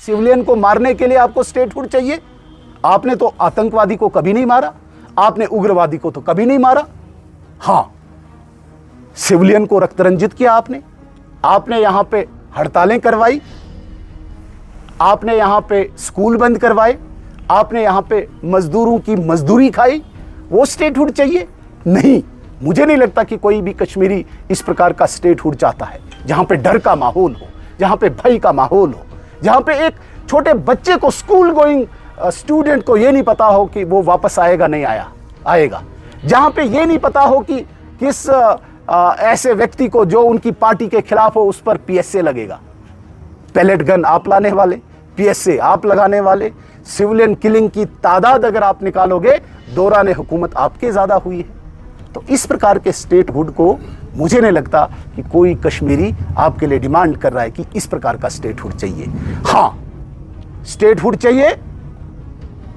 Civilian को मारने के लिए आपको स्टेटहुड चाहिए? आपने तो आतंकवादी को कभी नहीं मारा, आपने उग्रवादी को तो कभी नहीं मारा। हां, सिविलियन को रक्त रंजित किया आपने यहां पे हड़तालें करवाई, आपने यहां पे स्कूल बंद करवाए, आपने यहां पे मजदूरों की मजदूरी खाई। वो स्टेटहुड चाहिए? नहीं, मुझे नहीं लगता कि कोई भी कश्मीरी इस प्रकार का स्टेटहुड चाहता है, जहां पे डर का माहौल हो, जहां पे भय का माहौल हो, जहां पे एक छोटे बच्चे को, स्कूल गोइंग स्टूडेंट को ये नहीं पता हो कि वो वापस आएगा नहीं आएगा, जहां पे ये नहीं पता हो कि किस ऐसे व्यक्ति को जो उनकी पार्टी के खिलाफ हो उस पर पीएसए लगेगा। पैलेट गन आप लाने वाले, पीएसए आप लगाने वाले, सिविलियन किलिंग की तादाद अगर आप निकालोगे, दौरान हुकूमत आपके ज्यादा हुई है। तो इस प्रकार के स्टेटहुड को मुझे नहीं लगता कि कोई कश्मीरी आपके लिए डिमांड कर रहा है कि इस प्रकार का स्टेटहुड चाहिए। हां, स्टेटहुड चाहिए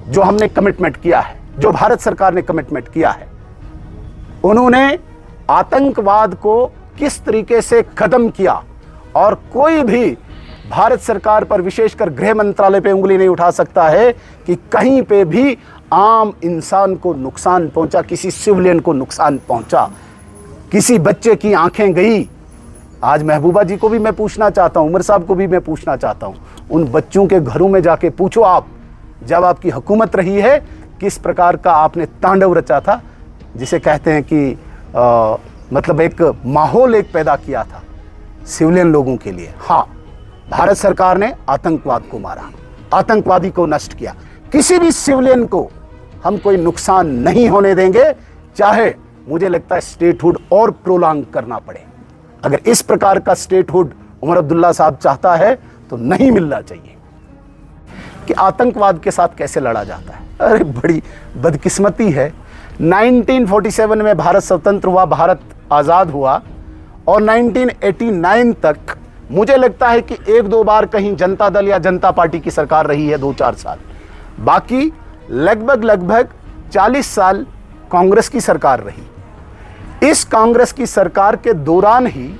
जो हमने कमिटमेंट किया है, जो भारत सरकार ने कमिटमेंट किया है। उन्होंने आतंकवाद को किस तरीके से खत्म किया, और कोई भी भारत सरकार पर, विशेषकर गृह मंत्रालय पे उंगली नहीं उठा सकता है कि कहीं पे भी आम इंसान को नुकसान पहुंचा, किसी सिविलियन को नुकसान पहुंचा, किसी बच्चे की आंखें गई। आज महबूबा जी को भी मैं पूछना चाहता हूं, उमर साहब को भी मैं पूछना चाहता हूं, उन बच्चों के घरों में जाके पूछो आप, जब आपकी हुकूमत रही है किस प्रकार का आपने तांडव रचा था, जिसे कहते हैं कि मतलब एक माहौल एक पैदा किया था सिविलियन लोगों के लिए। हाँ, भारत सरकार ने आतंकवाद को मारा, आतंकवादी को नष्ट किया। किसी भी सिविलियन को हम कोई नुकसान नहीं होने देंगे, चाहे मुझे लगता है स्टेटहुड और प्रोलॉन्ग करना पड़े। अगर इस प्रकार का स्टेटहुड उमर अब्दुल्ला साहब चाहता है तो नहीं मिलना चाहिए। कि आतंकवाद के साथ कैसे लड़ा जाता है, अरे बड़ी बदकिस्मती है। 1947 में भारत स्वतंत्र हुआ, भारत आज़ाद हुआ, और 1989 तक मुझे लगता है कि एक दो बार कहीं जनता दल या जनता पार्टी की सरकार रही है, 2-4 साल। बाकी लगभग 40 साल कांग्रेस की सरकार रही। इस कांग्रेस की सरकार के दौरान ही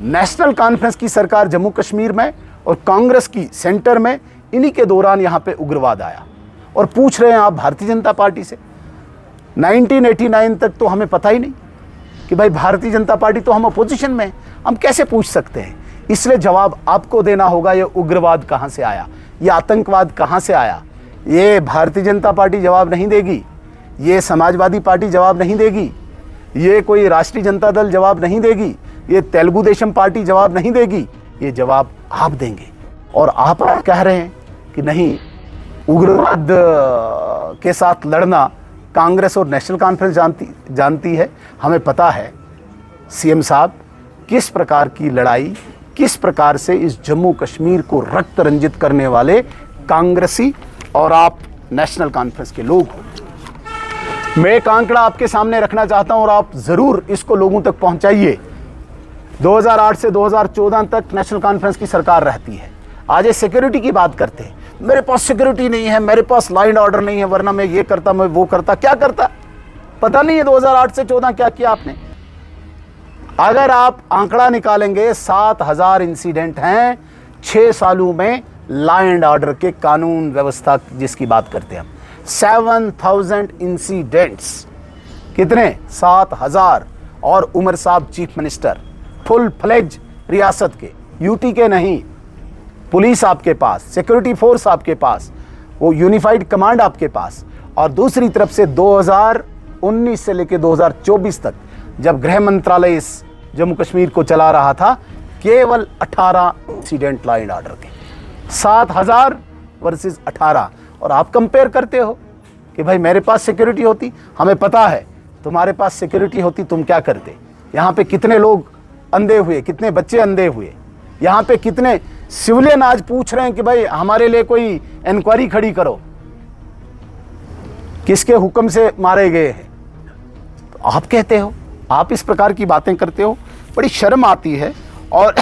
नेशनल कॉन्फ्रेंस की सरकार जम्मू कश्मीर में और कांग्रेस की सेंटर में, इन्हीं के दौरान यहां पे उग्रवाद आया। और पूछ रहे हैं आप भारतीय जनता पार्टी से, 1989 तक तो हमें पता ही नहीं कि भाई भारतीय जनता पार्टी तो हम अपोजिशन में, हम कैसे पूछ सकते हैं। इसलिए जवाब आपको देना होगा, ये उग्रवाद कहां से आया, ये आतंकवाद कहां से आया। ये भारतीय जनता पार्टी जवाब नहीं देगी, ये समाजवादी पार्टी जवाब नहीं देगी, ये कोई राष्ट्रीय जनता दल जवाब नहीं देगी, ये तेलुगु देशम पार्टी जवाब नहीं देगी, ये जवाब आप देंगे। और आप कह रहे हैं कि नहीं, उग्रवाद के साथ लड़ना कांग्रेस और नेशनल कॉन्फ्रेंस जानती है। हमें पता है सीएम साहब किस प्रकार की लड़ाई, किस प्रकार से इस जम्मू कश्मीर को रक्त रंजित करने वाले कांग्रेसी और आप नेशनल कॉन्फ्रेंस के लोग हो। मैं एक आंकड़ा आपके सामने रखना चाहता हूं और आप जरूर इसको लोगों तक पहुंचाइए। 2008 से 2014 तक नेशनल कॉन्फ्रेंस की सरकार रहती है। आज ये सिक्योरिटी की बात करते हैं, मेरे पास सिक्योरिटी नहीं है, मेरे पास लॉ एंड ऑर्डर नहीं है, वरना मैं ये करता, मैं वो करता। क्या करता पता नहीं है। 2008 से 14 क्या किया आपने? अगर आप आंकड़ा निकालेंगे, 7000 इंसिडेंट हैं 6 सालों में लॉ एंड ऑर्डर के, कानून व्यवस्था जिसकी बात करते हैं हम। 7000 इंसिडेंट्स, कितने? 7000। और उमर साहब चीफ मिनिस्टर, फुल फ्लेज रियासत के, यूटी के नहीं। पुलिस आपके पास, सिक्योरिटी फोर्स आपके पास, वो यूनिफाइड कमांड आपके पास। और दूसरी तरफ से 2019 से लेकर 2024 तक जब गृह मंत्रालय इस जम्मू कश्मीर को चला रहा था, केवल 18 इंसिडेंट लॉ एंड ऑर्डर के। 7000 वर्सेस 18। और आप कंपेयर करते हो कि भाई मेरे पास सिक्योरिटी होती, हमें पता है तुम्हारे पास सिक्योरिटी होती, तुम क्या करते। यहाँ पे कितने लोग अंधे हुए, कितने बच्चे अंधे हुए, यहाँ पे कितने सिविलियन आज पूछ रहे हैं कि भाई हमारे लिए कोई इंक्वायरी खड़ी करो, किसके हुक्म से मारे गए हैं। तो आप कहते हो, आप इस प्रकार की बातें करते हो, बड़ी शर्म आती है। और